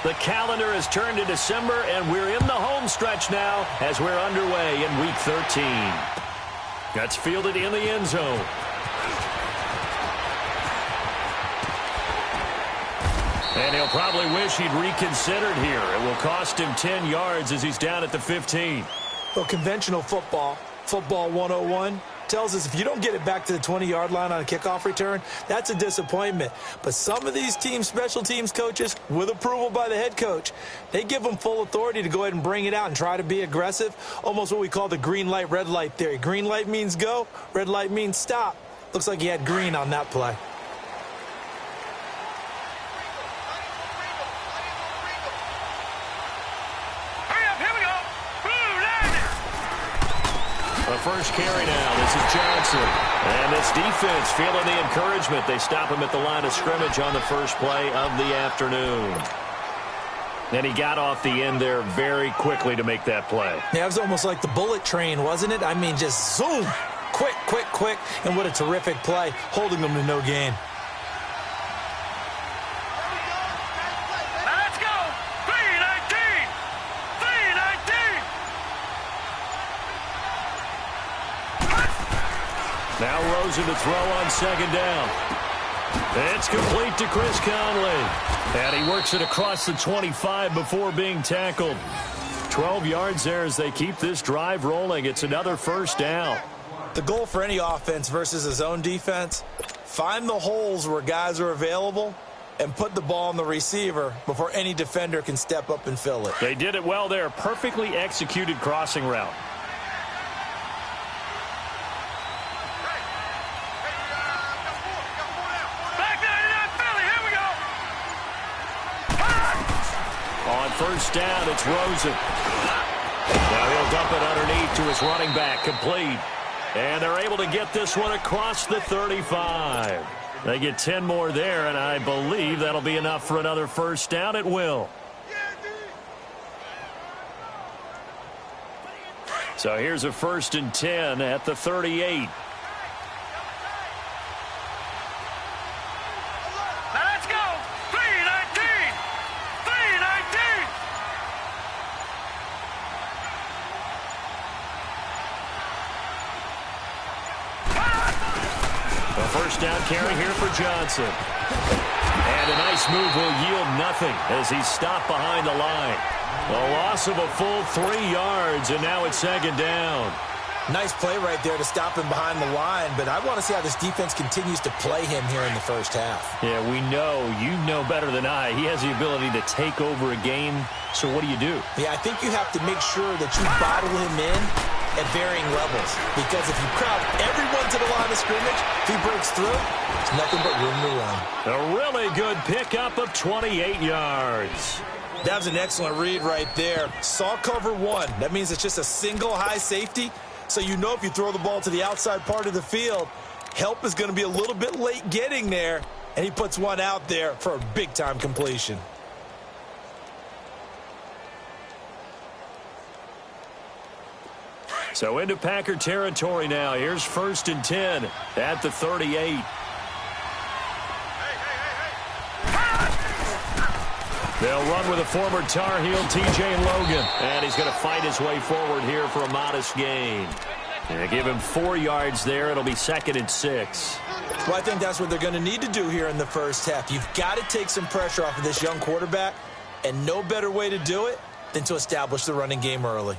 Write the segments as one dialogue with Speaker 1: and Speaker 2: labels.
Speaker 1: The calendar has turned to December, and we're in the home stretch now as we're underway in Week 13. That's fielded in the end zone. And he'll probably wish he'd reconsidered here. It will cost him 10 yards as he's down at the 15.
Speaker 2: Well, conventional football 101, tells us if you don't get it back to the 20-yard line on a kickoff return, that's a disappointment. But some of these teams, special teams coaches, with approval by the head coach, they give them full authority to go ahead and bring it out and try to be aggressive, almost what we call the green light, red light theory. Green light means go, red light means stop. Looks like he had green on that play.
Speaker 1: First carry now. This is Johnson. And this defense feeling the encouragement. They stop him at the line of scrimmage on the first play of the afternoon. And he got off the end there very quickly to make that play.
Speaker 2: Yeah, it was almost like the bullet train, wasn't it? I mean, just zoom. Quick, quick, quick. And what a terrific play, holding them to no gain.
Speaker 1: Now Rosen to throw on second down. It's complete to Chris Conley. And he works it across the 25 before being tackled. 12 yards there as they keep this drive rolling. It's another first down.
Speaker 2: The goal for any offense versus a zone defense, find the holes where guys are available and put the ball on the receiver before any defender can step up and fill it.
Speaker 1: They did it well there. Perfectly executed crossing route. First down, it's Rosen. Now he'll dump it underneath to his running back, complete. And they're able to get this one across the 35. They get 10 more there, and I believe that'll be enough for another first down. It will. So here's a 1st and 10 at the 38. First down carry here for Johnson. And a nice move will yield nothing as he's stopped behind the line. A loss of a full 3 yards, and now it's second down.
Speaker 2: Nice play right there to stop him behind the line, but I want to see how this defense continues to play him here in the first half.
Speaker 1: Yeah, we know. You know better than I. He has the ability to take over a game, so what do you do?
Speaker 2: Yeah, I think you have to make sure that you bottle him in at varying levels, because if you crowd everyone to the line of scrimmage, if he breaks through, there's nothing but room to run.
Speaker 1: A really good pickup of 28 yards.
Speaker 2: That was an excellent read right there. Saw cover one. That means it's just a single high safety, so you know if you throw the ball to the outside part of the field, help is going to be a little bit late getting there, and he puts one out there for a big-time completion.
Speaker 1: So into Packer territory now. Here's 1st and 10 at the 38. They'll run with a former Tar Heel, T.J. Logan. And he's going to fight his way forward here for a modest gain. And give him 4 yards there. It'll be 2nd and 6.
Speaker 2: Well, I think that's what they're going to need to do here in the first half. You've got to take some pressure off of this young quarterback, and no better way to do it than to establish the running game early.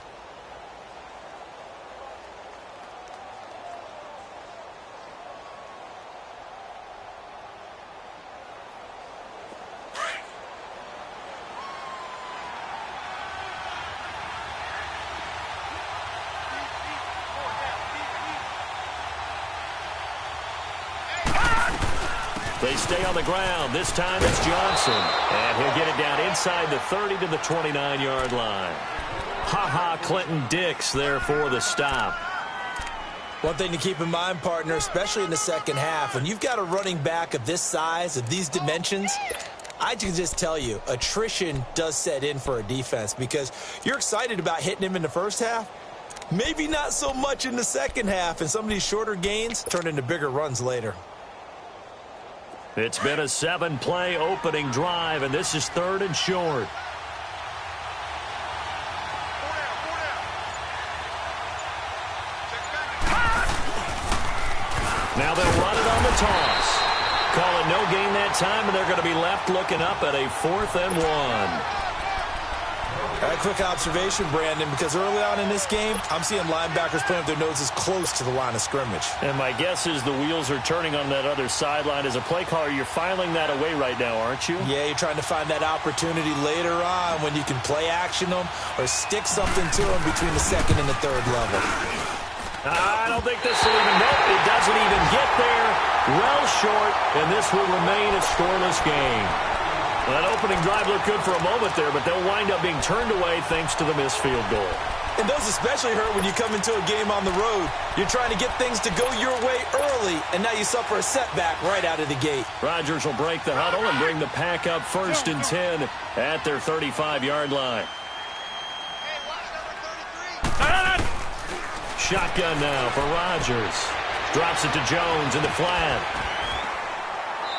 Speaker 1: They stay on the ground. This time it's Johnson. And he'll get it down inside the 30 to the 29-yard line. Ha-ha, Clinton Dix there for the stop.
Speaker 2: One thing to keep in mind, partner, especially in the second half, when you've got a running back of this size, of these dimensions, I can just tell you, attrition does set in for a defense because you're excited about hitting him in the first half. Maybe not so much in the second half, and some of these shorter gains turn into bigger runs later.
Speaker 1: It's been a 7-play opening drive, and this is 3rd and short. Now they'll run it on the toss. Call it no gain that time, and they're going to be left looking up at a 4th and 1.
Speaker 2: All right, quick observation, Brandon, because early on in this game, I'm seeing linebackers playing with their noses close to the line of scrimmage.
Speaker 1: And my guess is the wheels are turning on that other sideline. As a play caller, you're filing that away right now, aren't you?
Speaker 2: Yeah, you're trying to find that opportunity later on when you can play action them or stick something to them between the 2nd and the 3rd level.
Speaker 1: I don't think this will even, nope, it doesn't even get there. Well short, and this will remain a scoreless game. Well, that opening drive looked good for a moment there, but they'll wind up being turned away thanks to the missed field goal.
Speaker 2: And those especially hurt when you come into a game on the road. You're trying to get things to go your way early, and now you suffer a setback right out of the gate.
Speaker 1: Rodgers will break the huddle and bring the pack up 1st and 10 at their 35-yard line. Shotgun now for Rodgers. Drops it to Jones in the flat.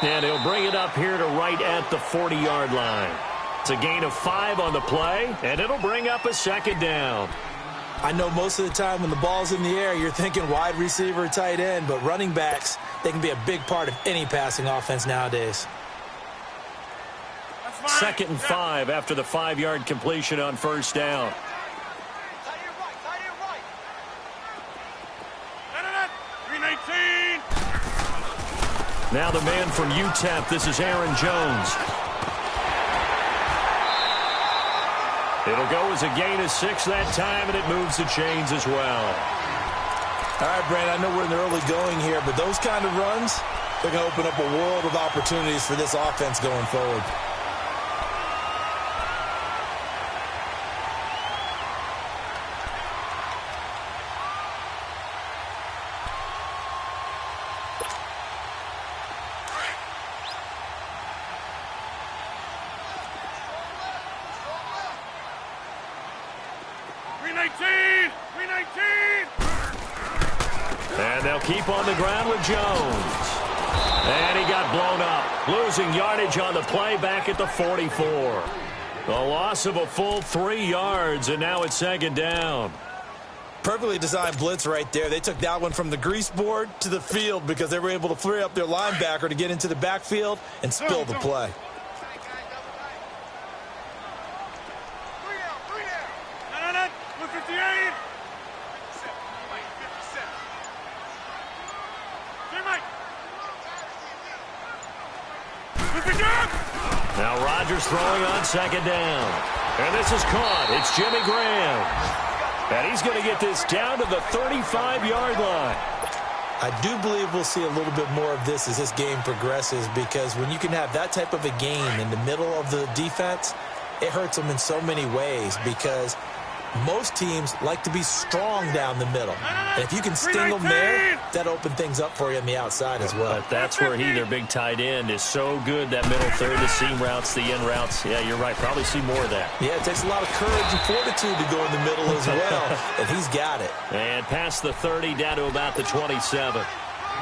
Speaker 1: And he'll bring it up here to right at the 40-yard line. It's a gain of 5 on the play, and it'll bring up a 2nd down.
Speaker 2: I know most of the time when the ball's in the air, you're thinking wide receiver, tight end, but running backs, they can be a big part of any passing offense nowadays.
Speaker 1: 2nd and 5 after the 5-yard completion on 1st down. Now the man from UTEP, this is Aaron Jones. It'll go as a gain of 6 that time, and it moves the chains as well.
Speaker 2: All right, Brandon, I know we're in the early going here, but those kind of runs, they're going to open up a world of opportunities for this offense going forward.
Speaker 1: And they'll keep on the ground with Jones. And he got blown up. Losing yardage on the play back at the 44. A loss of a full 3 yards, and now it's 2nd down.
Speaker 2: Perfectly designed blitz right there. They took that one from the grease board to the field because they were able to free up their linebacker to get into the backfield and spill the play.
Speaker 1: Now Rodgers throwing on 2nd down. And this is caught. It's Jimmy Graham. And he's going to get this down to the 35-yard line.
Speaker 2: I do believe we'll see a little bit more of this as this game progresses, because when you can have that type of a gain in the middle of the defense, it hurts them in so many ways, because most teams like to be strong down the middle. And if you can sting them there, that opens things up for you on the outside as well.
Speaker 1: But that's where their big tight end, is so good, that middle third, the seam routes, the in routes. Yeah, you're right. Probably see more of that.
Speaker 2: Yeah, it takes a lot of courage and fortitude to go in the middle as well, and he's got it.
Speaker 1: And past the 30, down to about the 27.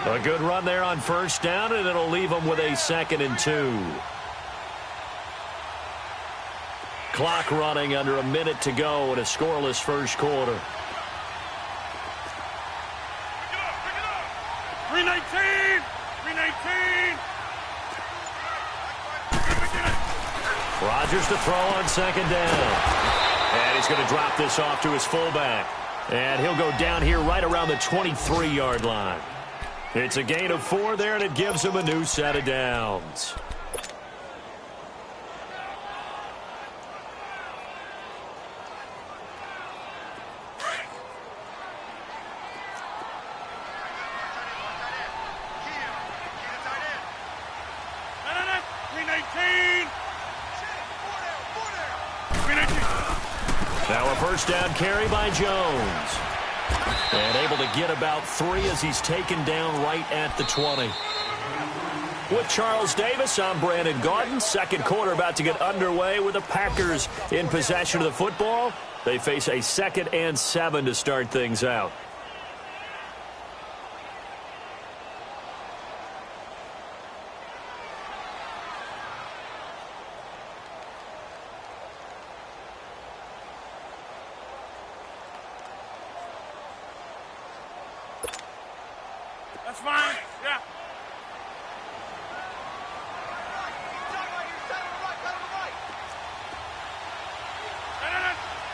Speaker 1: A good run there on 1st down, and it'll leave them with a 2nd and 2. Clock running, under a minute to go in a scoreless 1st quarter.
Speaker 3: 319!
Speaker 1: Rodgers to throw on 2nd down. And he's going to drop this off to his fullback. And he'll go down here right around the 23-yard line. It's a gain of 4 there, and it gives him a new set of downs. Now a 1st down carry by Jones. And able to get about 3 as he's taken down right at the 20. With Charles Davis, I'm Brandon Gaudin. 2nd quarter about to get underway with the Packers in possession of the football. They face a 2nd and 7 to start things out.
Speaker 3: That's fine. Yeah.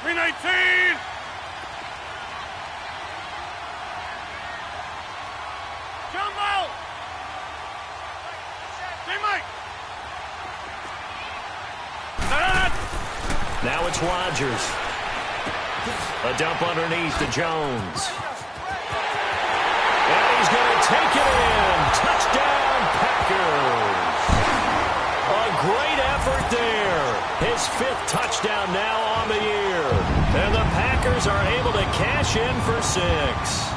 Speaker 3: 319. Jumbo. Hey, Mike.
Speaker 1: Now it's Rodgers. A dump underneath to Jones. And he's going to take it in. Touchdown, Packers. A great effort there. His 5th touchdown now on the year. And the Packers are able to cash in for 6.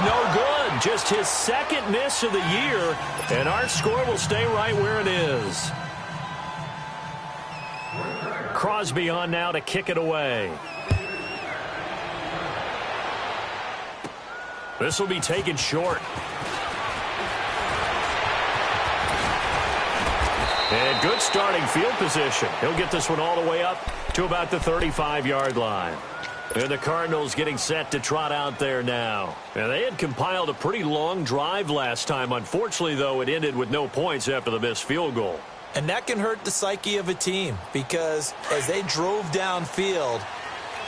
Speaker 1: No good. Just his 2nd miss of the year, and our score will stay right where it is. Crosby on now to kick it away. This will be taken short. And good starting field position. He'll get this one all the way up to about the 35-yard line. And the Cardinals getting set to trot out there now. And they had compiled a pretty long drive last time. Unfortunately, though, it ended with no points after the missed field goal.
Speaker 2: And that can hurt the psyche of a team because as they drove downfield,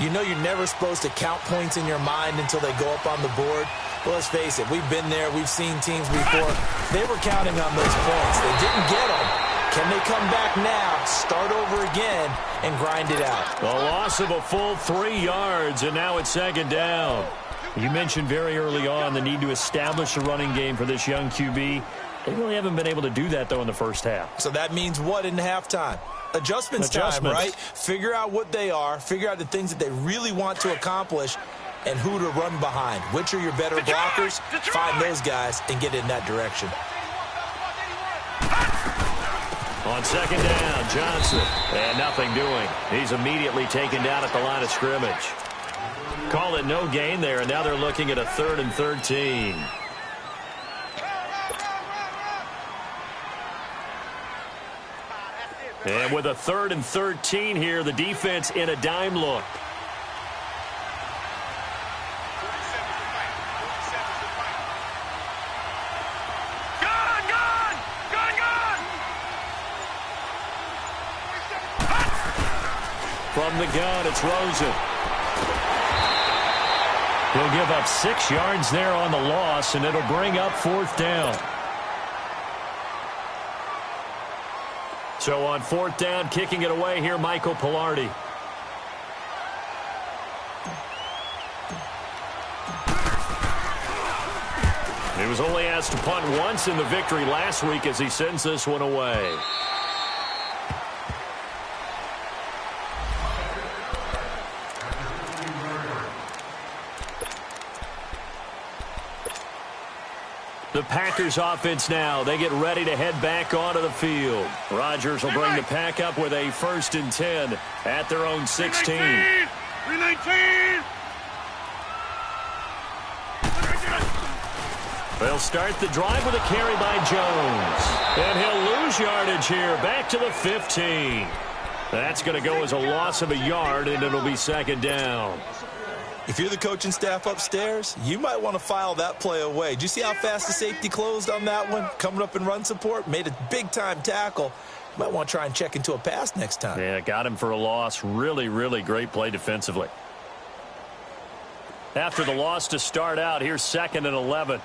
Speaker 2: you know you're never supposed to count points in your mind until they go up on the board. Well, let's face it, we've been there. We've seen teams before. They were counting on those points. They didn't get them. Can they come back now, start over again, and grind it out?
Speaker 1: A loss of a full 3 yards, and now it's 2nd down. You mentioned very early on the need to establish a running game for this young QB. They really haven't been able to do that, though, in the first half.
Speaker 2: So that means what in halftime? Adjustments time, right? Figure out what they are, figure out the things that they really want to accomplish, and who to run behind. Which are your better blockers? Find those guys and get in that direction.
Speaker 1: On 2nd down, Johnson. And nothing doing. He's immediately taken down at the line of scrimmage. Call it no gain there, and now they're looking at a 3rd and 13. And with a 3rd and 13 here, the defense in a dime look. From the gun, it's Rosen. He'll give up 6 yards there on the loss, and it'll bring up 4th down. So on 4th down, kicking it away here, Michael Pilardi. He was only asked to punt once in the victory last week as he sends this one away. The Packers offense now. They get ready to head back onto the field. Rodgers will bring the pack up with a 1st and 10 at their own 16.
Speaker 3: 319.
Speaker 1: They'll start the drive with a carry by Jones. And he'll lose yardage here. Back to the 15. That's going to go as a loss of a yard, and it'll be 2nd down.
Speaker 2: If you're the coaching staff upstairs, you might want to file that play away. Did you see how fast the safety closed on that one? Coming up in run support, made a big-time tackle. You might want to try and check into a pass next time.
Speaker 1: Yeah, got him for a loss. Really, really great play defensively. After the loss to start out, here's 2nd and 11.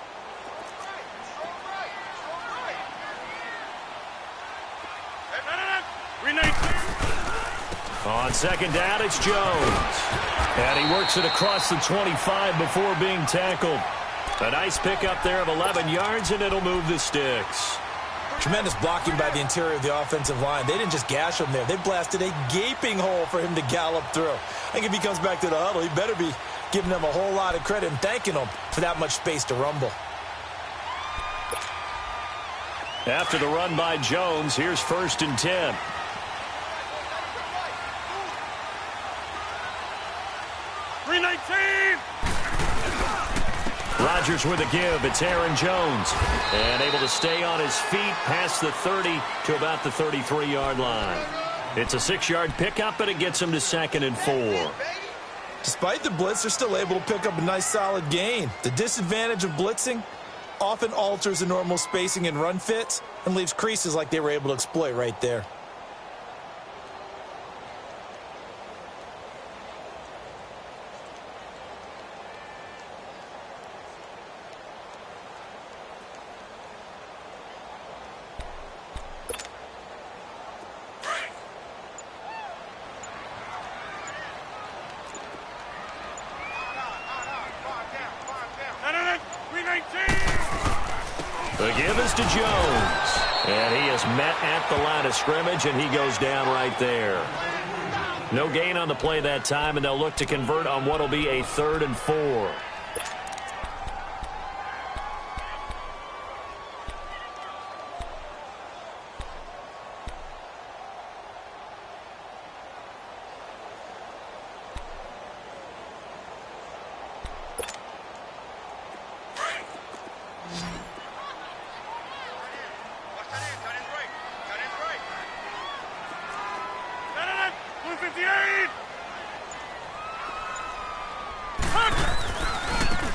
Speaker 1: On 2nd down, it's Jones. And he works it across the 25 before being tackled. A nice pickup there of 11 yards, and it'll move the sticks.
Speaker 2: Tremendous blocking by the interior of the offensive line. They didn't just gash him there. They blasted a gaping hole for him to gallop through. I think if he comes back to the huddle, he better be giving them a whole lot of credit and thanking them for that much space to rumble.
Speaker 1: After the run by Jones, here's 1st and 10. Rodgers with a give. It's Aaron Jones. And able to stay on his feet past the 30 to about the 33-yard line. It's a 6-yard pickup, and it gets him to 2nd and 4.
Speaker 2: Despite the blitz, they're still able to pick up a nice, solid gain. The disadvantage of blitzing often alters the normal spacing and run fits and leaves creases like they were able to exploit right there.
Speaker 1: The give is to Jones. And he is met at the line of scrimmage, and he goes down right there. No gain on the play that time, and they'll look to convert on what will be a 3rd and 4.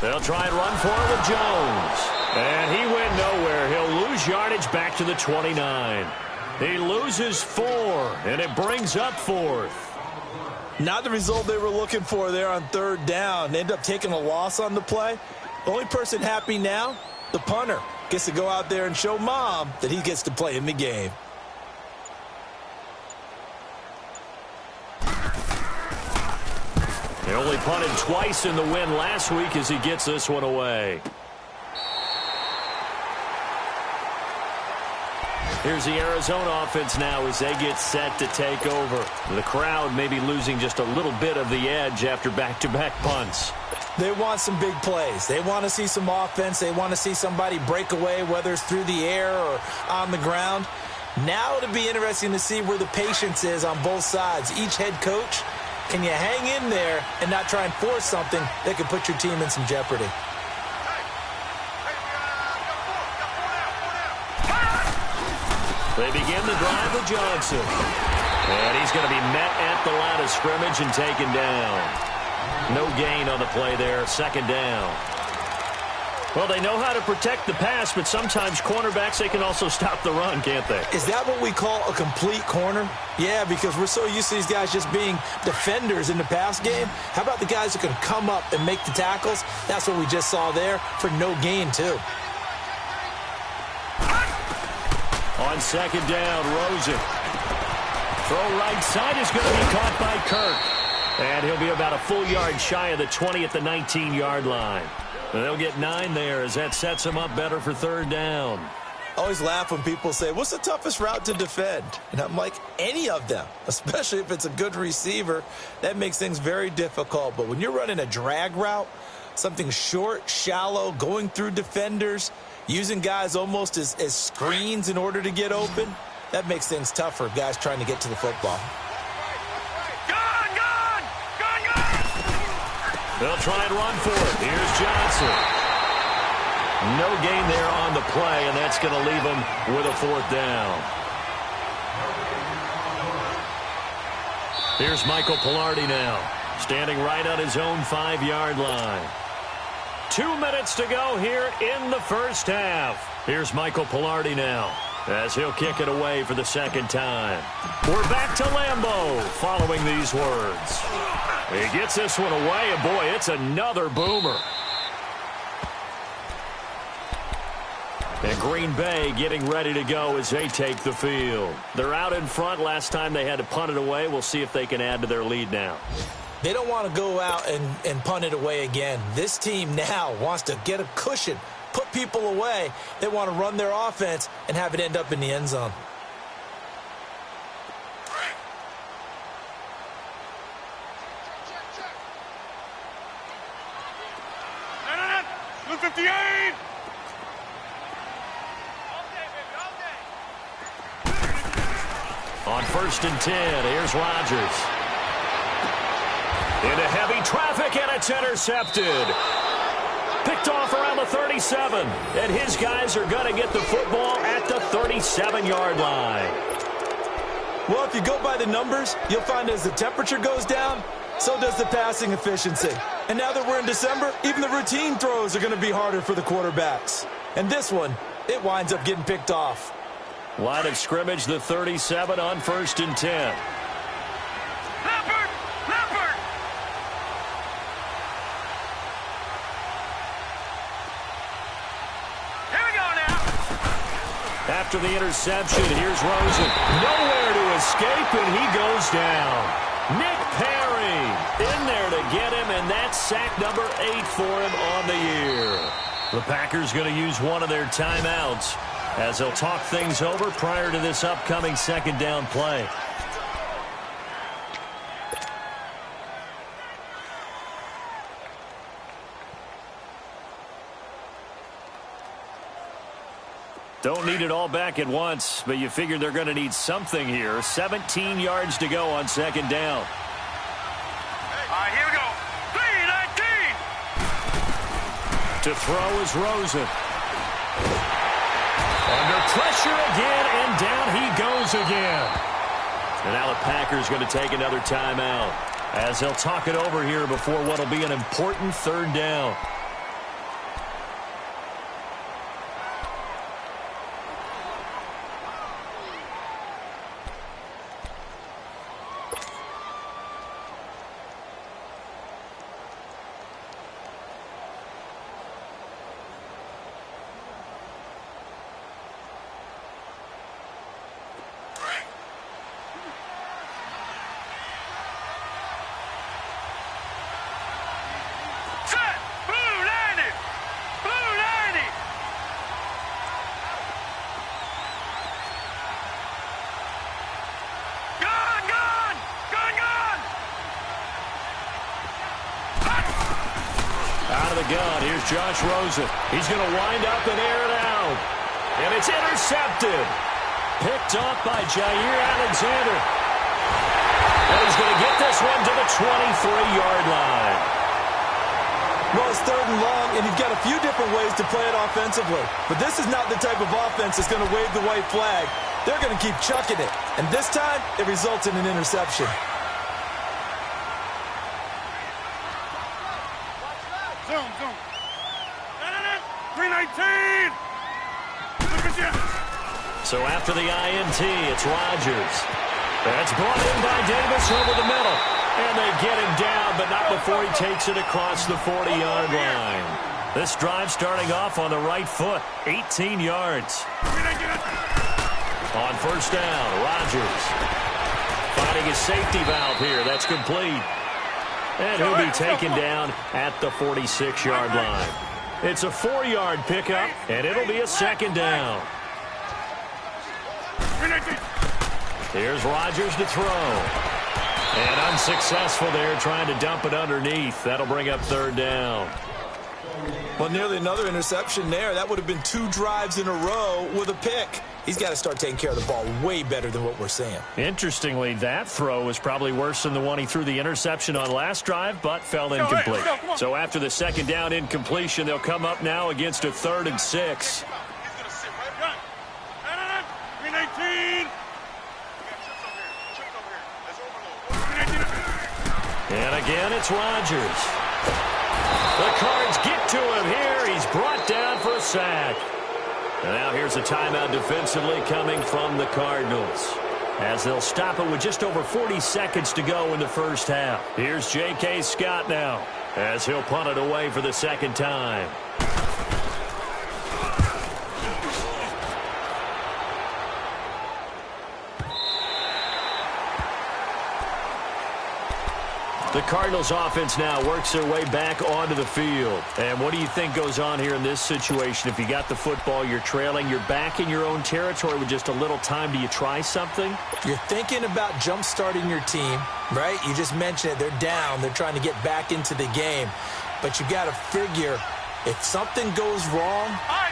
Speaker 1: They'll try and run for it with Jones. And he went nowhere. He'll lose yardage back to the 29. He loses 4, and it brings up 4th.
Speaker 2: Not the result they were looking for there on 3rd down. They end up taking a loss on the play. The only person happy now, the punter, gets to go out there and show Mom that he gets to play in the game.
Speaker 1: He only punted twice in the win last week as he gets this one away. Here's the Arizona offense now as they get set to take over. The crowd may be losing just a little bit of the edge after back-to-back punts.
Speaker 2: They want some big plays. They want to see some offense. They want to see somebody break away, whether it's through the air or on the ground. Now it'll be interesting to see where the patience is on both sides. Each head coach, can you hang in there and not try and force something that could put your team in some jeopardy?
Speaker 1: They begin the drive with Johnson. And he's going to be met at the line of scrimmage and taken down. No gain on the play there, 2nd down. Well, they know how to protect the pass, but sometimes cornerbacks, they can also stop the run, can't they?
Speaker 2: Is that what we call a complete corner? Yeah, because we're so used to these guys just being defenders in the pass game. How about the guys who can come up and make the tackles? That's what we just saw there for no gain, too.
Speaker 1: On 2nd down, Rosen. Throw right side is going to be caught by Kirk. And he'll be about a full yard shy of the 20 at the 19-yard line. And they'll get 9 there as that sets them up better for 3rd down.
Speaker 2: I always laugh when people say, what's the toughest route to defend? And I'm like, any of them, especially if it's a good receiver. That makes things very difficult. But when you're running a drag route, something short, shallow, going through defenders, using guys almost as screens in order to get open, that makes things tougher, guys trying to get to the football.
Speaker 1: They'll try and run for it. Here's Johnson. No gain there on the play, and that's going to leave him with a 4th down. Here's Michael Pilardi now, standing right on his own 5-yard line. 2 minutes to go here in the first half. Here's Michael Pilardi now as he'll kick it away for the 2nd time. We're back to Lambeau following these words. He gets this one away, and boy, it's another boomer. And Green Bay getting ready to go as they take the field. They're out in front. Last time they had to punt it away. We'll see if they can add to their lead now.
Speaker 2: They don't want to go out and punt it away again. This team now wants to get a cushion, put people away. They want to run their offense and have it end up in the end zone.
Speaker 3: Blue 58!
Speaker 1: On 1st and 10, here's Rodgers. Into heavy traffic, and it's intercepted. Picked off around the 37, and his guys are going to get the football at the 37-yard line.
Speaker 2: Well, if you go by the numbers, you'll find as the temperature goes down, so does the passing efficiency. And now that we're in December, even the routine throws are going to be harder for the quarterbacks. And this one, it winds up getting picked off.
Speaker 1: Line of scrimmage, the 37 on 1st and 10. After the interception, here's Rosen. Nowhere to escape, and he goes down. Nick Perry in there to get him, and that's sack number 8 for him on the year. The Packers going to use one of their timeouts as they'll talk things over prior to this upcoming second down play. Don't need it all back at once, but you figure they're going to need something here. 17 yards to go on second down.
Speaker 3: Here we go. 3-19.
Speaker 1: To throw is Rosen. Under pressure again, and down he goes again. And now the Packers going to take another timeout as they'll talk it over here before what will be an important third down. Gun. Here's Josh Rosen. He's going to wind up and air it out. And it's intercepted. Picked off by Jair Alexander. And he's going to get this one to the 23-yard line.
Speaker 2: Well, it's 3rd and long, and you've got a few different ways to play it offensively. But this is not the type of offense that's going to wave the white flag. They're going to keep chucking it. And this time, it results in an interception.
Speaker 3: Zoom. 3-19. Look at you.
Speaker 1: So after the INT, it's Rodgers. That's brought in by Davis over the middle. And they get him down, but not before he takes it across the 40-yard line. This drive starting off on the right foot, 18 yards. On first down, Rodgers finding his safety valve here. That's complete. And he'll be taken down at the 46-yard line. It's a 4-yard pickup, and it'll be a second down. Here's Rodgers to throw. And unsuccessful there, trying to dump it underneath. That'll bring up third down.
Speaker 2: Well, nearly another interception there. That would have been 2 drives in a row with a pick. He's got to start taking care of the ball way better than what we're seeing.
Speaker 1: Interestingly, that throw was probably worse than the one he threw the interception on last drive, but fell incomplete. So after the second down incompletion, they'll come up now against a 3rd and 6.
Speaker 3: 3-19.
Speaker 1: And again, it's Rodgers. The Cards get to him here. He's brought down for a sack. And now here's a timeout defensively coming from the Cardinals, as they'll stop it with just over 40 seconds to go in the first half. Here's J.K. Scott now, as he'll punt it away for the second time. The Cardinals offense now works their way back onto the field. And what do you think goes on here in this situation? If you got the football, you're trailing, you're back in your own territory with just a little time. Do you try something?
Speaker 2: You're thinking about jump-starting your team, right? You just mentioned it. They're down. They're trying to get back into the game. But you got to figure, if something goes wrong,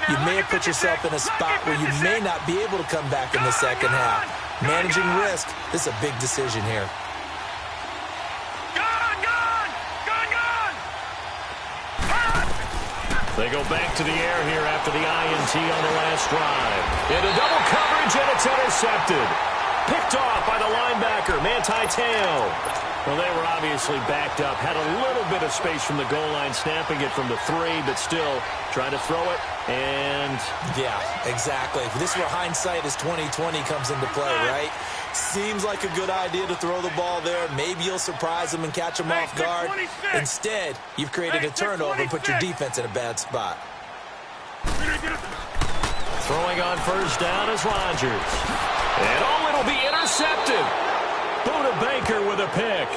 Speaker 2: you may have put yourself in a spot where you may not be able to come back in the second half. Managing risk, this is a big decision here.
Speaker 1: They go back to the air here after the INT on the last drive. Into double coverage, and it's intercepted. Picked off by the linebacker, Manti Te'o. Well, they were obviously backed up. Had a little bit of space from the goal line, snapping it from the 3, but still trying to throw it. And
Speaker 2: yeah, exactly. This is where hindsight is 20/20 comes into play, right? Seems like a good idea to throw the ball there. Maybe you'll surprise them and catch them off guard. Instead, you've created a turnover and put your defense in a bad spot.
Speaker 1: Throwing on first down is Rodgers. And it'll be intercepted. Buda Baker with a pick.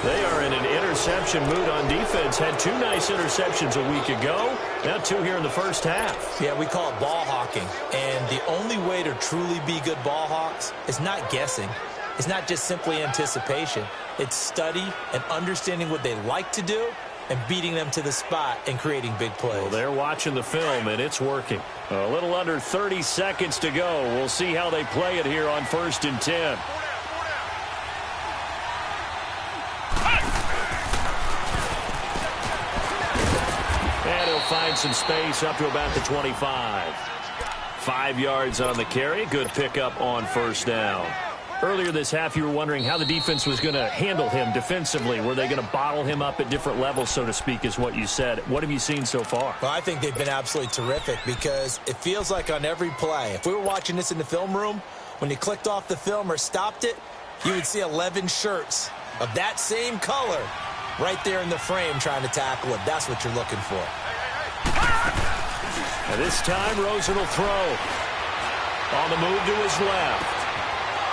Speaker 1: They are in an interception mood on defense. Had 2 nice interceptions a week ago. Now 2 here in the first half.
Speaker 2: Yeah, we call it ball hawking. And the only way to truly be good ball hawks is not guessing. It's not just simply anticipation. It's study and understanding what they like to do and beating them to the spot and creating big plays.
Speaker 1: Well, they're watching the film, and it's working. A little under 30 seconds to go. We'll see how they play it here on 1st and 10. And he'll find some space up to about the 25. 5 yards on the carry. Good pickup on first down. Earlier this half, you were wondering how the defense was going to handle him defensively. Were they going to bottle him up at different levels, so to speak, is what you said. What have you seen so far?
Speaker 2: Well, I think they've been absolutely terrific because it feels like on every play, if we were watching this in the film room, when you clicked off the film or stopped it, you would see 11 shirts of that same color right there in the frame trying to tackle it. That's what you're looking for.
Speaker 1: And this time, Rosen will throw. On the move to his left.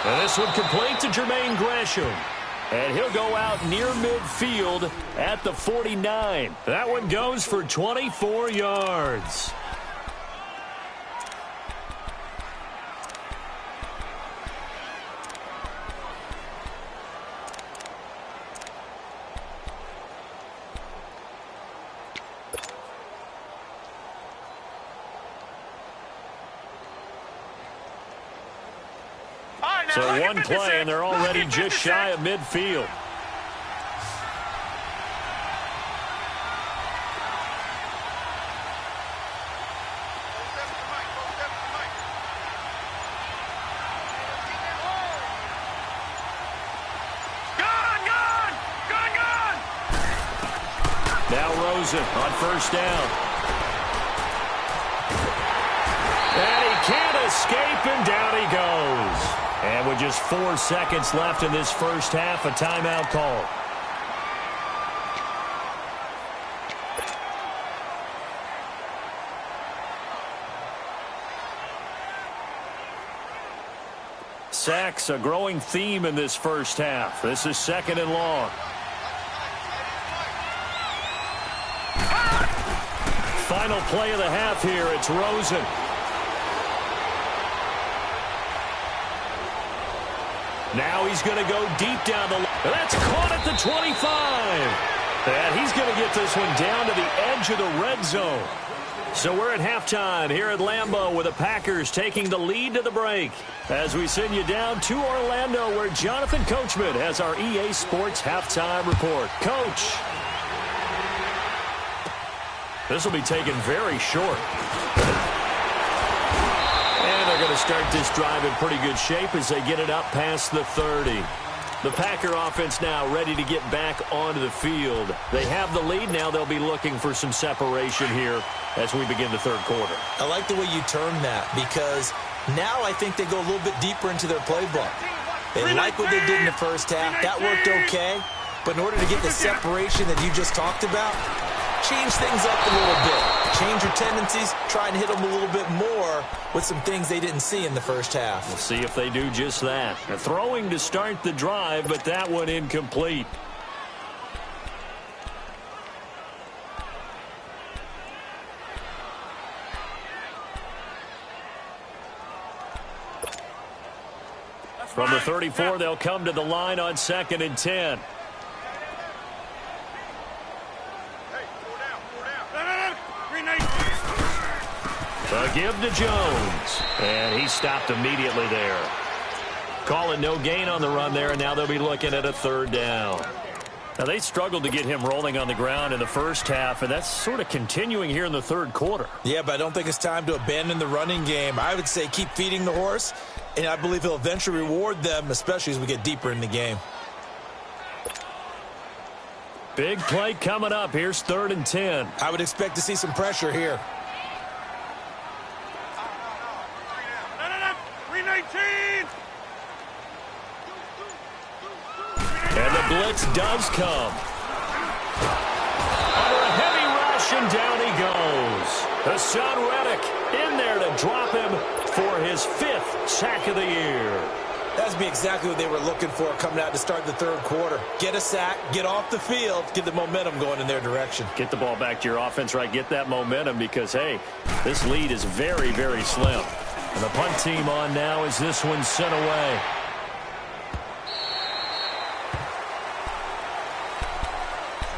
Speaker 1: And this one complete to Jermaine Gresham. And he'll go out near midfield at the 49. That one goes for 24 yards. So one play, and they're already just shy of midfield. Now Rosen on first down. And he can't escape, and down he goes. And with just 4 seconds left in this first half, a timeout call. Sacks, a growing theme in this first half. This is 2nd and long. Final play of the half here. It's Rosen. Now he's going to go deep down the line. That's caught at the 25. And he's going to get this one down to the edge of the red zone. So we're at halftime here at Lambeau with the Packers taking the lead to the break. As we send you down to Orlando where Jonathan Coachman has our EA Sports halftime report. Coach. This will be taken very short. And they're going to start this drive in pretty good shape as they get it up past the 30. The Packer offense now ready to get back onto the field. They have the lead. Now they'll be looking for some separation here as we begin the third quarter.
Speaker 2: I like the way you term that because now I think they go a little bit deeper into their playbook. They like what they did in the first half. That worked okay. But in order to get the separation that you just talked about, change things up a little bit. Change your tendencies. Try and hit them a little bit more with some things they didn't see in the first half.
Speaker 1: We'll see if they do just that. They're throwing to start the drive, but that one incomplete. From the 34, they'll come to the line on 2nd and 10. A give to Jones. And he stopped immediately there. Calling no gain on the run there, and now they'll be looking at a 3rd down. Now, they struggled to get him rolling on the ground in the first half, and that's sort of continuing here in the third quarter.
Speaker 2: Yeah, but I don't think it's time to abandon the running game. I would say keep feeding the horse and I believe he'll eventually reward them, especially as we get deeper in the game.
Speaker 1: Big play coming up. Here's 3rd and 10.
Speaker 2: I would expect to see some pressure here.
Speaker 3: 319.
Speaker 1: And the blitz does come. Under a heavy rush, and down he goes. Hassan Reddick in there to drop him for his 5th sack of the year.
Speaker 2: That's be exactly what they were looking for coming out to start the 3rd quarter. Get a sack, get off the field, get the momentum going in their direction.
Speaker 1: Get the ball back to your offense, right? Get that momentum because, hey, this lead is very, very slim. And the punt team on now as this one's sent away.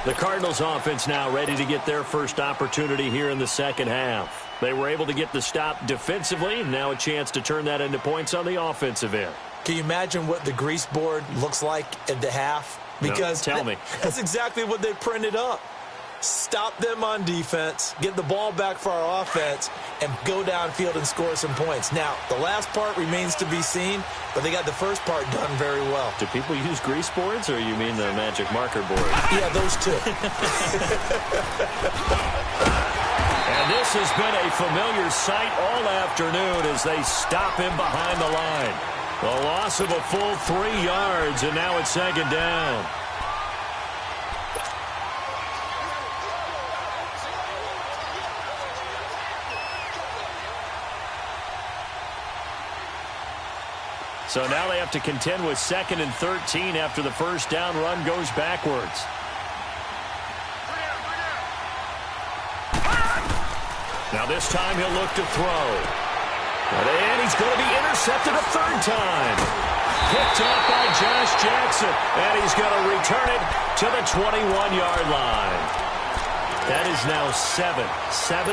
Speaker 1: The Cardinals offense now ready to get their first opportunity here in the second half. They were able to get the stop defensively, and now a chance to turn that into points on the offensive end.
Speaker 2: Can you imagine what the grease board looks like at the half? Because
Speaker 1: no, tell me.
Speaker 2: That's exactly what they printed up. Stop them on defense, get the ball back for our offense, and go downfield and score some points. Now, the last part remains to be seen, but they got the first part done very well.
Speaker 1: Do people use grease boards, or you mean the magic marker board?
Speaker 2: Yeah, those two.
Speaker 1: And this has been a familiar sight all afternoon as they stop him behind the line. The loss of a full 3 yards, and now it's 2nd down. So now they have to contend with 2nd and 13 after the first down run goes backwards. Now this time he'll look to throw. And he's going to be intercepted a 3rd time. Picked off by Josh Jackson. And he's going to return it to the 21-yard line. That is now 7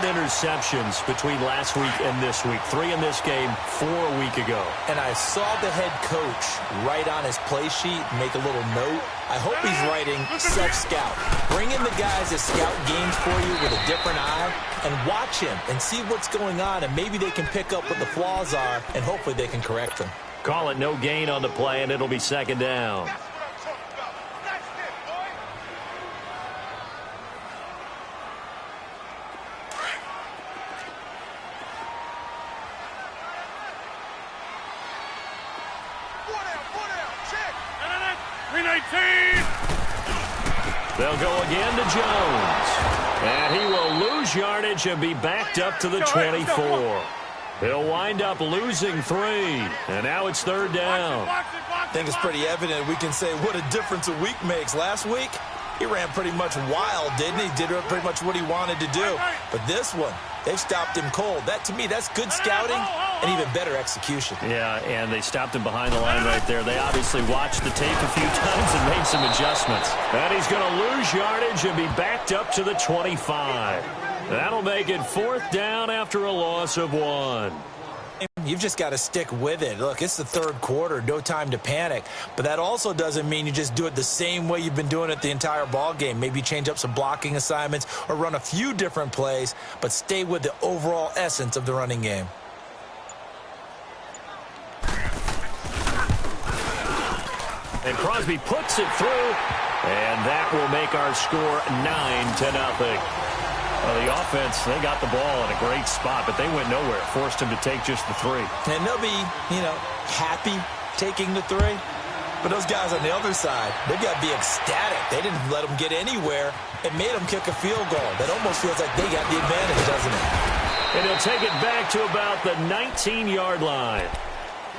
Speaker 1: interceptions between last week and this week. 3 in this game, 4 a week ago.
Speaker 2: And I saw the head coach write on his play sheet, make a little note. I hope he's writing self-scout. Bring in the guys that scout games for you with a different eye and watch him and see what's going on, and maybe they can pick up what the flaws are, and hopefully they can correct them.
Speaker 1: Call it no gain on the play, and it'll be 2nd down. They'll go again to Jones. And he will lose yardage and be backed up to the 24. He'll wind up losing 3. And now it's 3rd down.
Speaker 2: I think it's pretty evident we can say what a difference a week makes. Last week, he ran pretty much wild, didn't he? Did pretty much what he wanted to do. But this one, they've stopped him cold. That, to me, that's good scouting and even better execution.
Speaker 1: Yeah, and they stopped him behind the line right there. They obviously watched the tape a few times and made some adjustments. And he's going to lose yardage and be backed up to the 25. That'll make it 4th down after a loss of 1.
Speaker 2: You've just got to stick with it. Look, it's the 3rd quarter, no time to panic. But that also doesn't mean you just do it the same way you've been doing it the entire ball game. Maybe change up some blocking assignments or run a few different plays, but stay with the overall essence of the running game.
Speaker 1: And Crosby puts it through, and that will make our score 9-0. Well, the offense, they got the ball in a great spot, but they went nowhere. Forced him to take just the 3.
Speaker 2: And they'll be, happy taking the 3. But those guys on the other side, they've got to be ecstatic. They didn't let them get anywhere. It made them kick a field goal. That almost feels like they got the advantage, doesn't it?
Speaker 1: And he'll take it back to about the 19-yard line.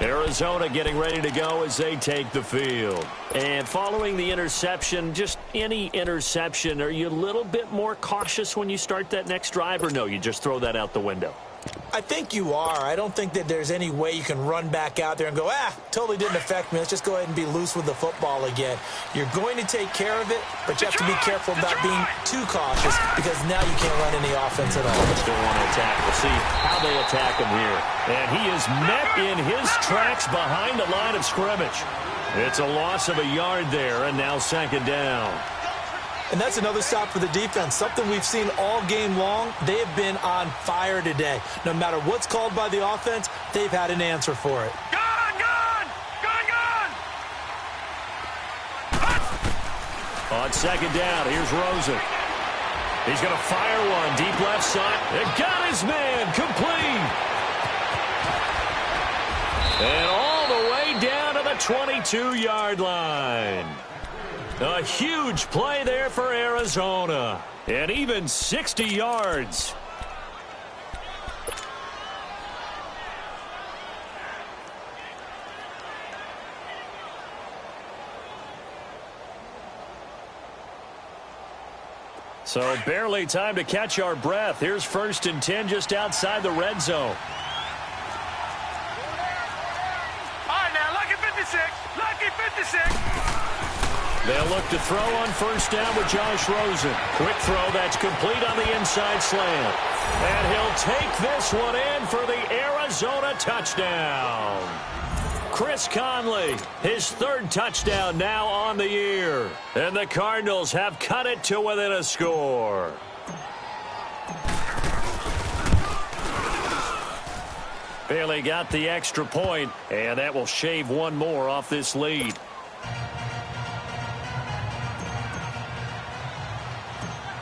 Speaker 1: Arizona getting ready to go as they take the field. And following the interception, just any interception, are you a little bit more cautious when you start that next drive, or no, you just throw that out the window?
Speaker 2: I think you are. I don't think that there's any way you can run back out there and go, totally didn't affect me. Let's just go ahead and be loose with the football again. You're going to take care of it, but you have to be careful about being too cautious because now you can't run any offense at all.
Speaker 1: Still want to attack. We'll see how they attack him here. And he is met in his tracks behind the line of scrimmage. It's a loss of a yard there, and now 2nd down.
Speaker 2: And that's another stop for the defense, something we've seen all game long. They have been on fire today. No matter what's called by the offense, they've had an answer for it.
Speaker 1: On second down, here's Rosen. He's going to fire one deep left side. It got his man complete. And all the way down to the 22-yard line. A huge play there for Arizona. And even 60 yards. So barely time to catch our breath. Here's 1st and 10 just outside the red zone.
Speaker 3: All right, now, lucky 56. Lucky 56.
Speaker 1: They'll look to throw on 1st down with Josh Rosen. Quick throw that's complete on the inside slant. And he'll take this one in for the Arizona touchdown. Chris Conley, his 3rd touchdown now on the year. And the Cardinals have cut it to within a score. Bailey got the extra point, and that will shave one more off this lead.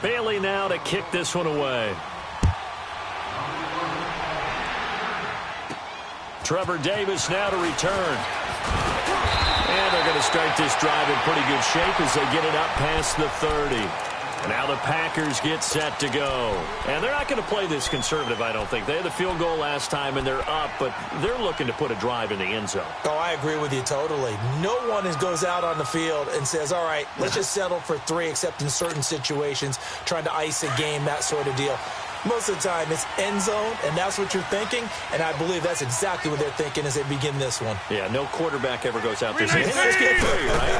Speaker 1: Bailey now to kick this one away. Trevor Davis now to return. And they're going to start this drive in pretty good shape as they get it up past the 30. Now the Packers get set to go. And they're not going to play this conservative, I don't think. They had the field goal last time, and they're up, but they're looking to put a drive in the end zone.
Speaker 2: Oh, I agree with you totally. No one goes out on the field and says, all right, let's just settle for 3, except in certain situations, trying to ice a game, that sort of deal. Most of the time, it's end zone, and that's what you're thinking, and I believe that's exactly what they're thinking as they begin this one.
Speaker 1: Yeah, no quarterback ever goes out there saying, hey, let's get 3, right?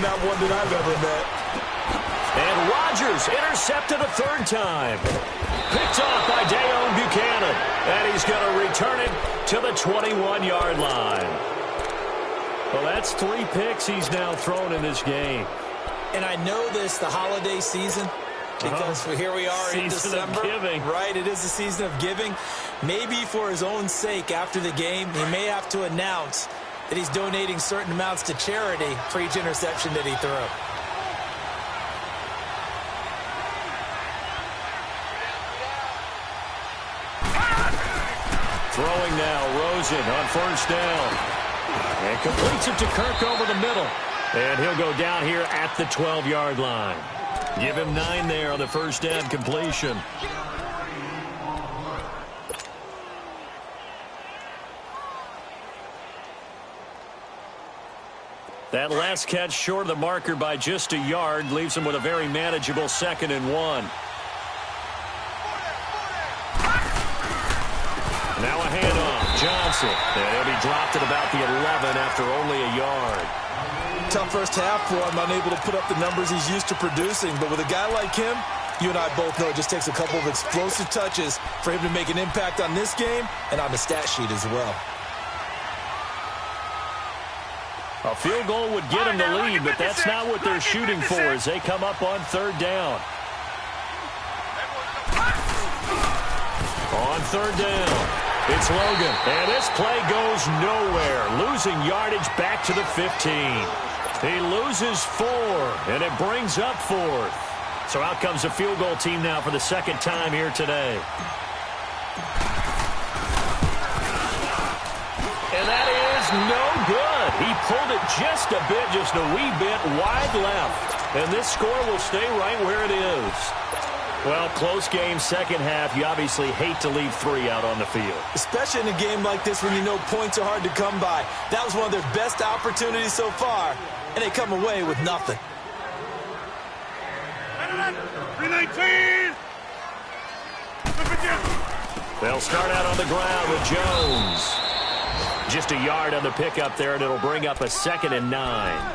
Speaker 2: Not one that I've ever met.
Speaker 1: And Rodgers intercepted a 3rd time. Picked off by Dayon Buchanan, and he's going to return it to the 21-yard line. Well, that's 3 picks he's now thrown in this game.
Speaker 2: And I know this, the holiday season, because here we are in December.
Speaker 1: Season of giving.
Speaker 2: Right, it is the season of giving. Maybe for his own sake after the game, he may have to announce that he's donating certain amounts to charity for each interception that he threw.
Speaker 1: Throwing now, Rosen on 1st down. And completes it to Kirk over the middle. And he'll go down here at the 12-yard line. Give him 9 there on the 1st down completion. That last catch short of the marker by just a yard leaves him with a very manageable 2nd and 1. Now a handoff. Johnson. And he'll be dropped at about the 11 after only a yard.
Speaker 2: Tough first half for him, unable to put up the numbers he's used to producing. But with a guy like him, you and I both know it just takes a couple of explosive touches for him to make an impact on this game and on the stat sheet as well.
Speaker 1: A field goal would get him the lead, but that's not what they're shooting for as they come up on 3rd down. On 3rd down, it's Logan, and this play goes nowhere, losing yardage back to the 15. He loses 4, and it brings up 4th. So out comes the field goal team now for the 2nd time here today. And that is no good. He pulled it just a wee bit wide left. And this score will stay right where it is. Well, close game, 2nd half. You obviously hate to leave 3 out on the field.
Speaker 2: Especially in a game like this when you know points are hard to come by. That was one of their best opportunities so far, and they come away with nothing.
Speaker 3: 319.
Speaker 1: They'll start out on the ground with Jones. Just a yard on the pickup there, and it'll bring up a 2nd and 9.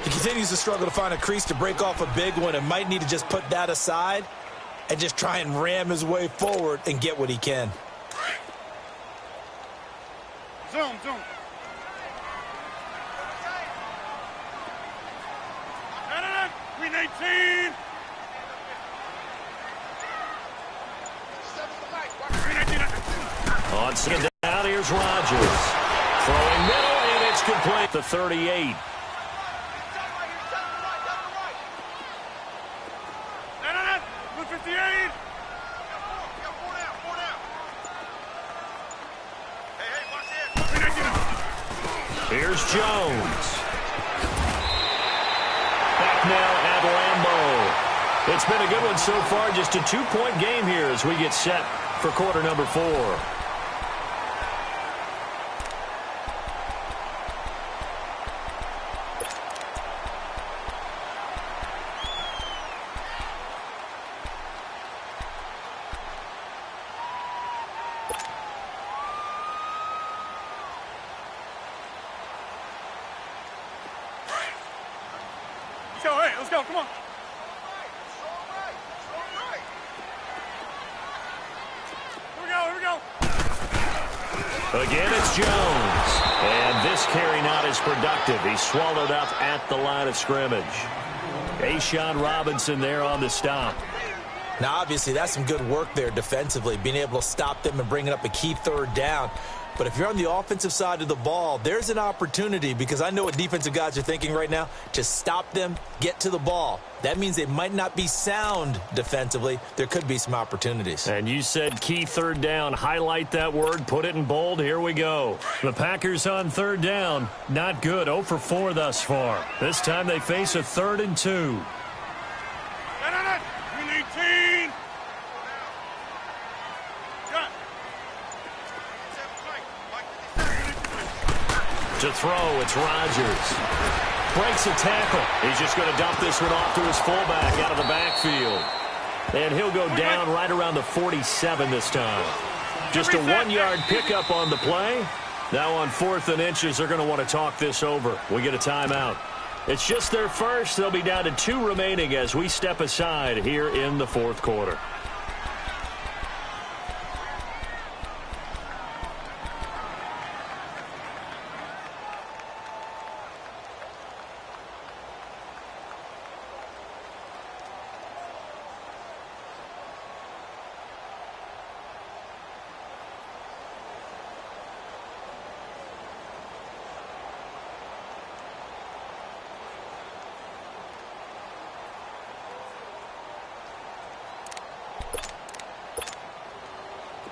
Speaker 2: He continues to struggle to find a crease to break off a big one and might need to just put that aside and just try and ram his way forward and get what he can.
Speaker 3: Zoom. 319.
Speaker 1: On second down, here's Rodgers. Throwing middle, and it's complete. The 38. Here's Jones. Back now at Lambeau. It's been a good one so far. Just a 2-point game here as we get set for quarter number 4.
Speaker 3: Let's go, come on. Here we go.
Speaker 1: Again, it's Jones. And this carry not as productive. He's swallowed up at the line of scrimmage. A'Shawn Robinson there on the stop.
Speaker 2: Now, obviously, that's some good work there defensively, being able to stop them and bringing up a key third down. But if you're on the offensive side of the ball, there's an opportunity, because I know what defensive guys are thinking right now. Just stop them, get to the ball. That means they might not be sound defensively. There could be some opportunities.
Speaker 1: And you said key third down. Highlight that word. Put it in bold. Here we go. The Packers on third down. Not good. 0 for 4 thus far. This time they face a 3rd and 2. To throw, it's Rodgers. Breaks a tackle. He's just going to dump this one off to his fullback out of the backfield. And he'll go down right around the 47 this time. Just a 1-yard pickup on the play. Now on 4th and inches, they're going to want to talk this over. We get a timeout. It's just their first. They'll be down to 2 remaining as we step aside here in the 4th quarter.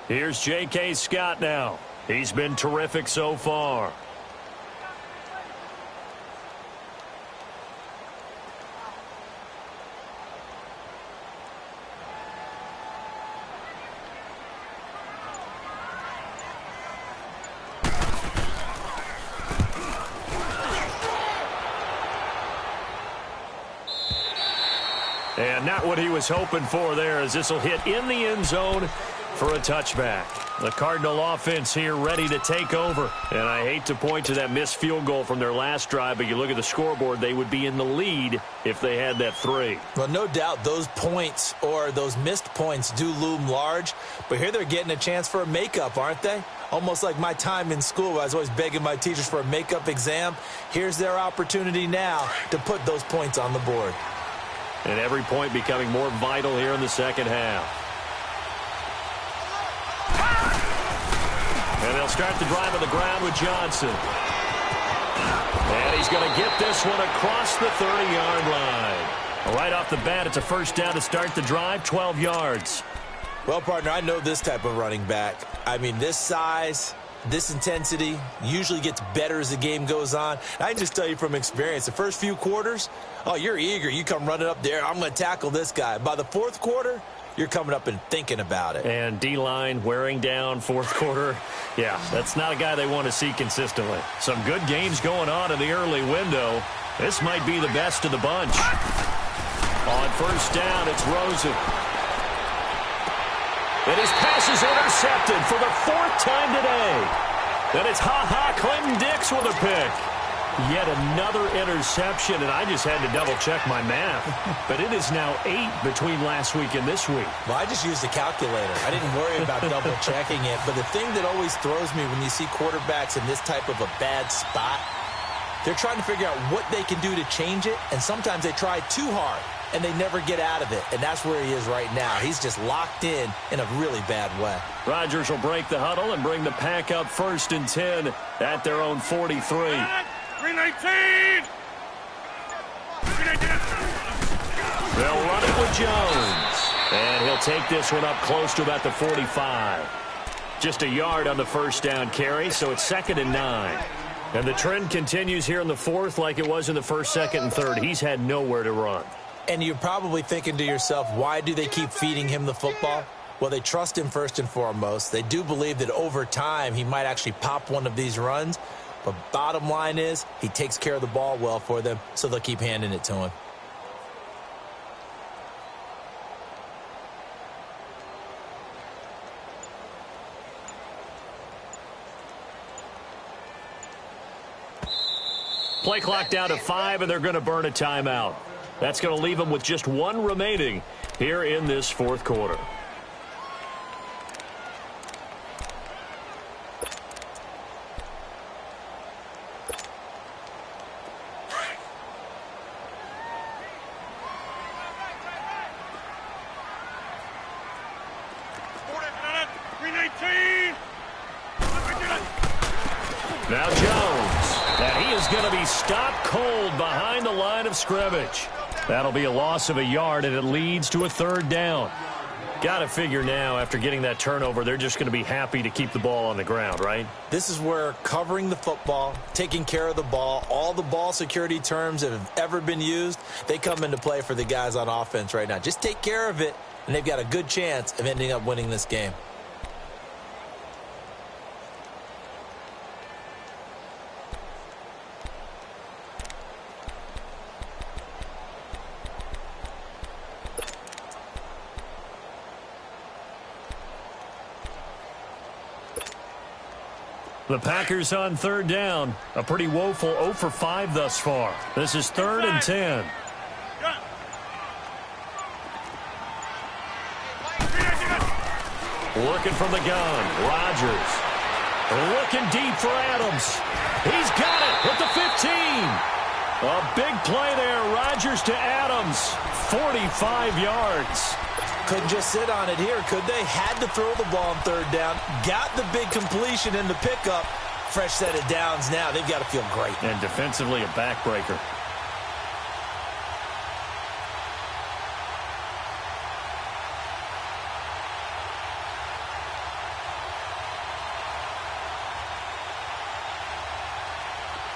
Speaker 1: Here's J.K. Scott now. He's been terrific so far. And not what he was hoping for there, as this will hit in the end zone for a touchback. The Cardinal offense here ready to take over. And I hate to point to that missed field goal from their last drive, but you look at the scoreboard, they would be in the lead if they had that 3.
Speaker 2: Well, no doubt those points or those missed points do loom large, but here they're getting a chance for a makeup, aren't they? Almost like my time in school, I was always begging my teachers for a makeup exam. Here's their opportunity now to put those points on the board.
Speaker 1: And every point becoming more vital here in the second half. And they'll start the drive on the ground with Johnson. And he's going to get this one across the 30-yard line. Right off the bat, it's a first down to start the drive, 12 yards.
Speaker 2: Well, partner, I know this type of running back. I mean, this size, this intensity usually gets better as the game goes on. I can just tell you from experience, the first few quarters, oh, you're eager. You come running up there, I'm going to tackle this guy. By the 4th quarter, you're coming up and thinking about it.
Speaker 1: And D-line wearing down 4th quarter. Yeah, that's not a guy they want to see consistently. Some good games going on in the early window. This might be the best of the bunch. On first down, it's Rosen. And his pass is intercepted for the 4th time today. Then it's Clinton Dix with a pick. Yet another interception, and I just had to double-check my math. But it is now 8 between last week and this week.
Speaker 2: Well, I just used a calculator. I didn't worry about double-checking it. But the thing that always throws me when you see quarterbacks in this type of a bad spot, they're trying to figure out what they can do to change it, and sometimes they try too hard, and they never get out of it. And that's where he is right now. He's just locked in a really bad way.
Speaker 1: Rodgers will break the huddle and bring the Pack up 1st and 10 at their own 43.
Speaker 3: 319!
Speaker 1: They'll run it with Jones. And he'll take this one up close to about the 45. Just a yard on the first down carry, so it's 2nd and 9. And the trend continues here in the fourth like it was in the first, second, and third. He's had nowhere to run.
Speaker 2: And you're probably thinking to yourself, why do they keep feeding him the football? Well, they trust him first and foremost. They do believe that over time he might actually pop one of these runs. But bottom line is he takes care of the ball well for them, so they'll keep handing it to him.
Speaker 1: Play clock down to 5, and they're going to burn a timeout. That's going to leave them with just one remaining here in this fourth quarter. Now Jones, and he is going to be stopped cold behind the line of scrimmage. That'll be a loss of a yard, and it leads to a third down. Got to figure now, after getting that turnover, they're just going to be happy to keep the ball on the ground, right?
Speaker 2: This is where covering the football, taking care of the ball, all the ball security terms that have ever been used, they come into play for the guys on offense right now. Just take care of it, and they've got a good chance of ending up winning this game.
Speaker 1: The Packers on third down. A pretty woeful 0 for 5 thus far. This is 3rd and 10. Working from the gun. Rodgers. Looking deep for Adams. He's got it at the 15. A big play there. Rodgers to Adams. 45 yards.
Speaker 2: Couldn't just sit on it here, could they? Had to throw the ball on third down. Got the big completion in the pickup. Fresh set of downs now. They've got to feel great.
Speaker 1: And defensively, a backbreaker.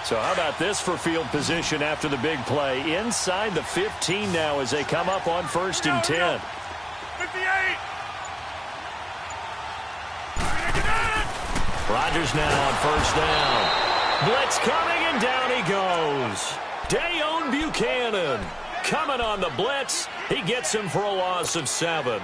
Speaker 1: So how about this for field position after the big play? Inside the 15 now as they come up on 1st and 10.
Speaker 3: 58.
Speaker 1: Rodgers now on 1st down. Blitz coming, and down he goes. Dayon Buchanan coming on the blitz. He gets him for a loss of 7.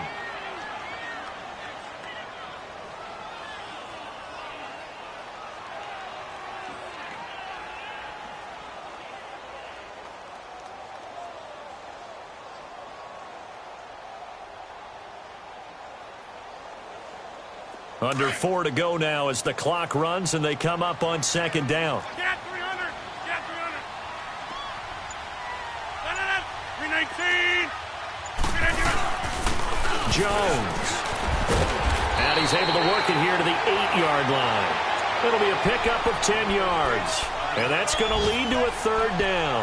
Speaker 1: Under 4 to go now as the clock runs and they come up on 2nd down.
Speaker 3: Get 300. Get 300. 319.
Speaker 1: Jones. And he's able to work it here to the 8-yard line. It'll be a pickup of 10 yards. And that's going to lead to a 3rd down.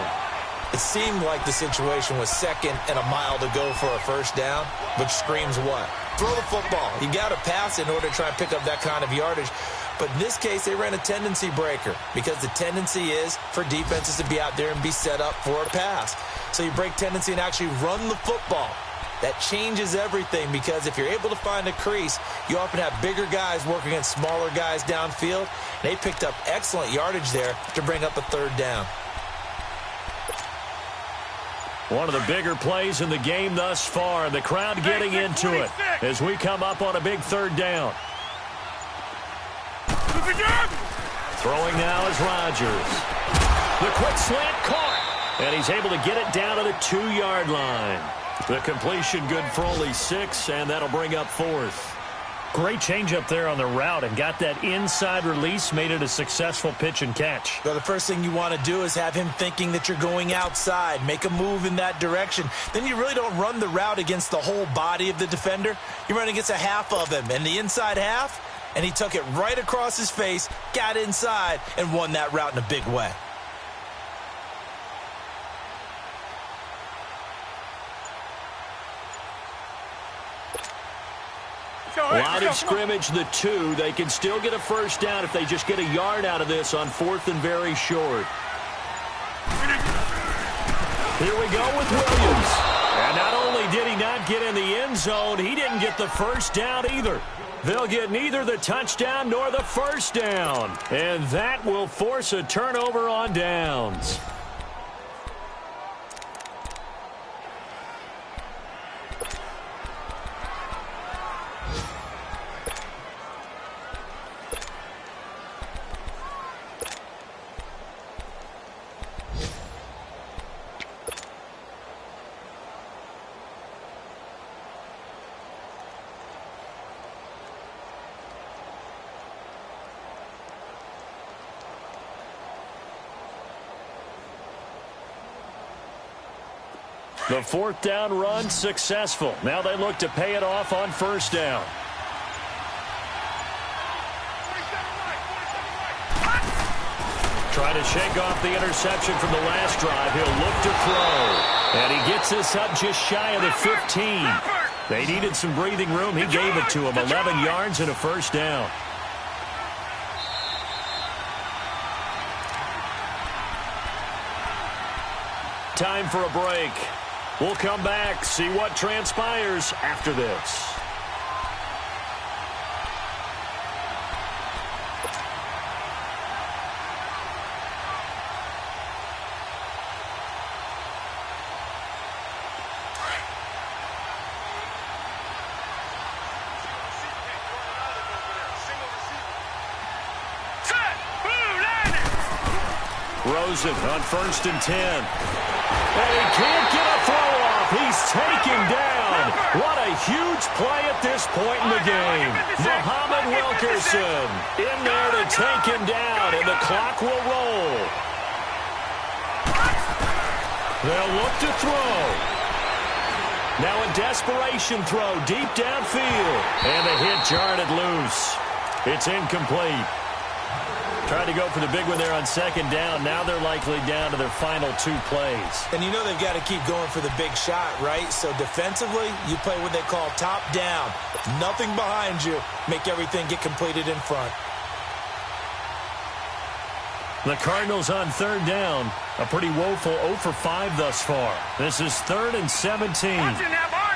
Speaker 2: It seemed like the situation was 2nd and a mile to go for a 1st down, which screams what? Throw the football. You got to pass in order to try and pick up that kind of yardage. But in this case, they ran a tendency breaker because the tendency is for defenses to be out there and be set up for a pass. So you break tendency and actually run the football. That changes everything because if you're able to find a crease, you often have bigger guys working against smaller guys downfield. They picked up excellent yardage there to bring up a 3rd down.
Speaker 1: One of the bigger plays in the game thus far, and the crowd getting into it as we come up on a big 3rd down. Throwing now is Rodgers. The quick slant caught, and he's able to get it down to the 2-yard line. The completion good for only 6, and that'll bring up 4th. Great change up there on the route and got that inside release, made it a successful pitch and catch.
Speaker 2: Well, the first thing you want to do is have him thinking that you're going outside, make a move in that direction. Then you really don't run the route against the whole body of the defender. You run against a half of him, and the inside half, and he took it right across his face, got inside, and won that route in a big way.
Speaker 1: Line of scrimmage, the 2. They can still get a first down if they just get a yard out of this on 4th and very short. Here we go with Williams. And not only did he not get in the end zone, he didn't get the first down either. They'll get neither the touchdown nor the first down. And that will force a turnover on downs. The 4th down run successful. Now they look to pay it off on first down. Trying to shake off the interception from the last drive. He'll look to throw. And he gets this up just shy of the 15. They needed some breathing room. He gave it to him. 11 yards and a first down. Time for a break. We'll come back, see what transpires after this. Rosen on 1st and 10. And he can't get a throw off. He's taken down. What a huge play at this point in the game. Muhammad Wilkerson in there to take him down, and the clock will roll. They'll look to throw. Now a desperation throw deep downfield. And the hit jarred it loose. It's incomplete. Tried to go for the big one there on 2nd down. Now they're likely down to their final 2 plays.
Speaker 2: And you know they've got to keep going for the big shot, right? So defensively, you play what they call top down. Nothing behind you. Make everything get completed in front.
Speaker 1: The Cardinals on 3rd down. A pretty woeful 0 for 5 thus far. This is 3rd and 17.
Speaker 3: Watching that, Barney!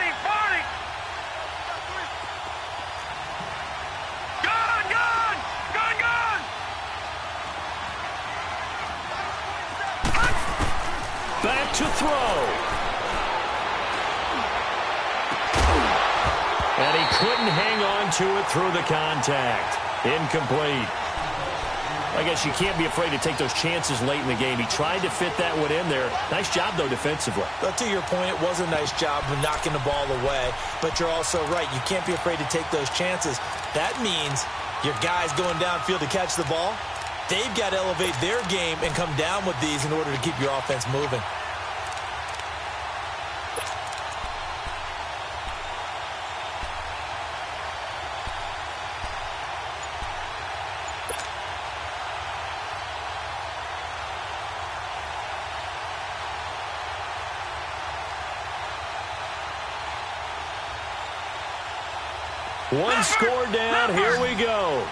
Speaker 1: Back to throw. And he couldn't hang on to it through the contact. Incomplete. I guess you can't be afraid to take those chances late in the game. He tried to fit that one in there. Nice job, though, defensively.
Speaker 2: But to your point, it was a nice job of knocking the ball away. But you're also right. You can't be afraid to take those chances. That means your guys going downfield to catch the ball, they've got to elevate their game and come down with these in order to keep your offense moving.
Speaker 1: One score down. Here we go.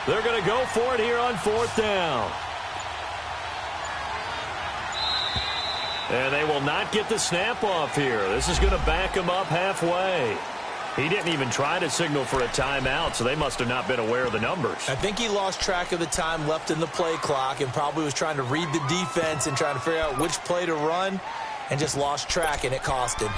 Speaker 1: They're going to go for it here on 4th down. And they will not get the snap off here. This is going to back them up halfway. He didn't even try to signal for a timeout, so they must have not been aware of the numbers.
Speaker 2: I think he lost track of the time left in the play clock and probably was trying to read the defense and trying to figure out which play to run and just lost track, and it cost him.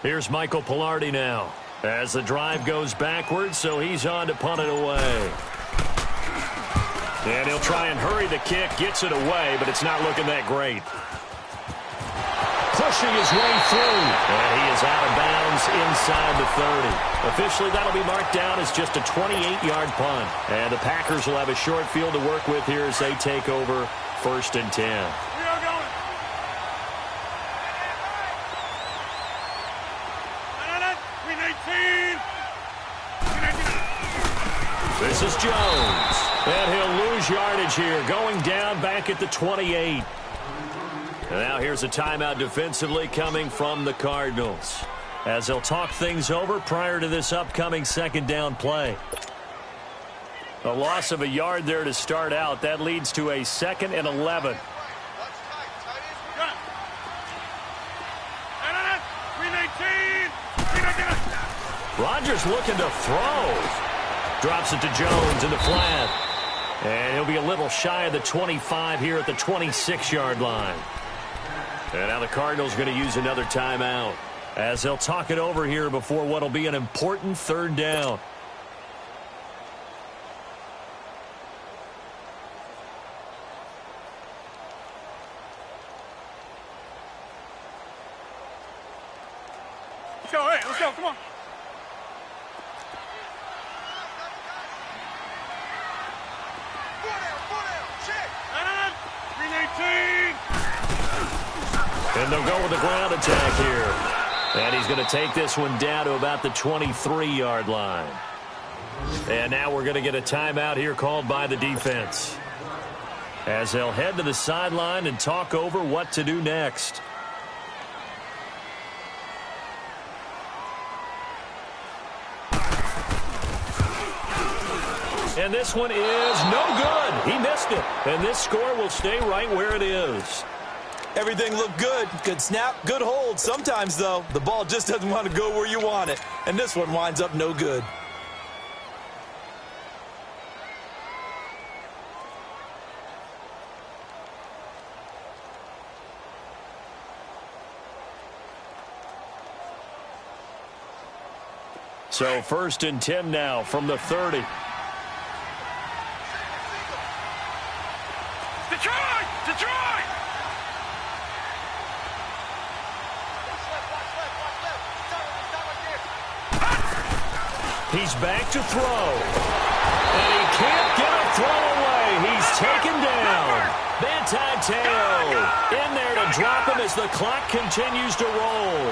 Speaker 1: Here's Michael Pilardi now as the drive goes backwards, so he's on to punt it away. And he'll try and hurry the kick, gets it away, but it's not looking that great. Push pushing his way through. And he is out of bounds inside the 30. Officially, that'll be marked down as just a 28-yard punt. And the Packers will have a short field to work with here as they take over 1st and 10.
Speaker 3: We are going. We need 18.
Speaker 1: This is Jones. And he'll lose yardage here, going down back at the 28. And now here's a timeout defensively coming from the Cardinals, as they'll talk things over prior to this upcoming 2nd down play. A loss of a yard there to start out. That leads to a 2nd and 11. Rodgers looking to throw. Drops it to Jones in the flat. And he'll be a little shy of the 25 here at the 26-yard line. And now the Cardinals are going to use another timeout, as they'll talk it over here before what will be an important 3rd down.
Speaker 3: Let's go, hey, let's go, come on.
Speaker 1: And they'll go with the ground attack here. And he's going to take this one down to about the 23-yard line. And now we're going to get a timeout here called by the defense, as they'll head to the sideline and talk over what to do next. And this one is no good. He missed it. And this score will stay right where it is.
Speaker 2: Everything looked good. Good snap, good hold. Sometimes, though, the ball just doesn't want to go where you want it. And this one winds up no good.
Speaker 1: So 1st and 10 now from the 30.
Speaker 3: Detroit!
Speaker 1: He's back to throw. And he can't get a throw away. He's taken down. Manti-Te'o in there to drop him as the clock continues to roll.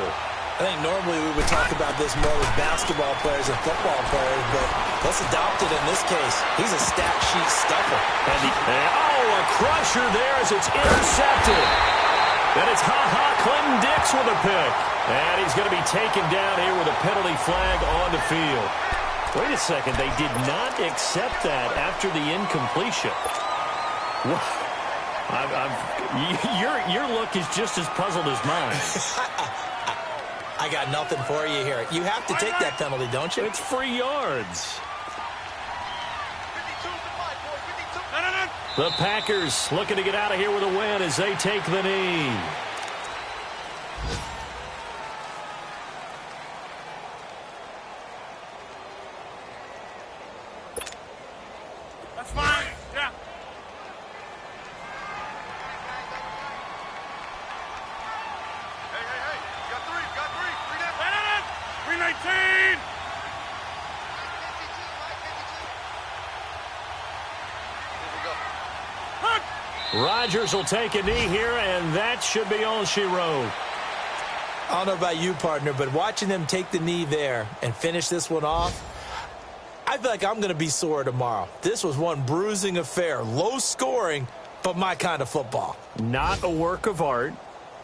Speaker 2: I think normally we would talk about this more with basketball players and football players, but let's adopt it in this case. He's a stat sheet stuffer.
Speaker 1: And a crusher there as it's intercepted. And it's Clinton Dix with a pick. And he's going to be taken down here with a penalty flag on the field. Wait a second. They did not accept that after the incompletion. Your look is just as puzzled as mine.
Speaker 2: I got nothing for you here. You have to take that penalty, don't you?
Speaker 1: It's free yards. The Packers looking to get out of here with a win as they take the knee.
Speaker 3: That's fine. Yeah. Hey. You got three. 319.
Speaker 1: Rodgers will take a knee here, and that should be all she wrote.
Speaker 2: I don't know about you, partner, but watching them take the knee there and finish this one off, I feel like I'm going to be sore tomorrow. This was one bruising affair. Low scoring, but my kind of football.
Speaker 1: Not a work of art,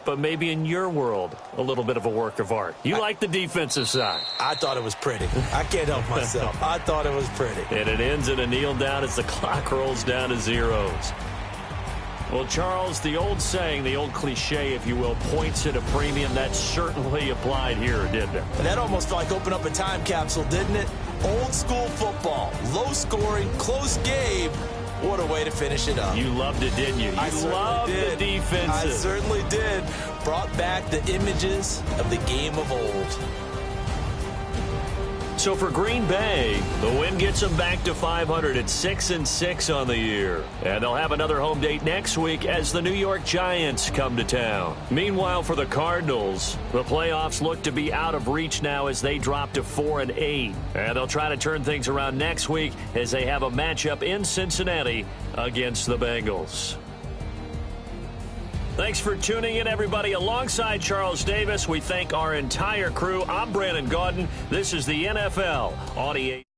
Speaker 1: but maybe in your world, a little bit of a work of art. You like the defensive side.
Speaker 2: I thought it was pretty. I can't help myself. I thought it was pretty.
Speaker 1: And it ends in a kneel down as the clock rolls down to zeros. Well, Charles, the old saying, the old cliche, if you will, points at a premium, that certainly applied here, didn't it?
Speaker 2: And that almost felt like opened up a time capsule, didn't it? Old school football, low scoring, close game. What a way to finish it up.
Speaker 1: You loved it, didn't you? You loved the defensive.
Speaker 2: I certainly did. Brought back the images of the game of old.
Speaker 1: So for Green Bay, the win gets them back to 500 at 6-6 on the year. And they'll have another home date next week as the New York Giants come to town. Meanwhile, for the Cardinals, the playoffs look to be out of reach now as they drop to 4-8. And they'll try to turn things around next week as they have a matchup in Cincinnati against the Bengals. Thanks for tuning in, everybody. Alongside Charles Davis, we thank our entire crew. I'm Brandon Gaudin. This is the NFL on EA.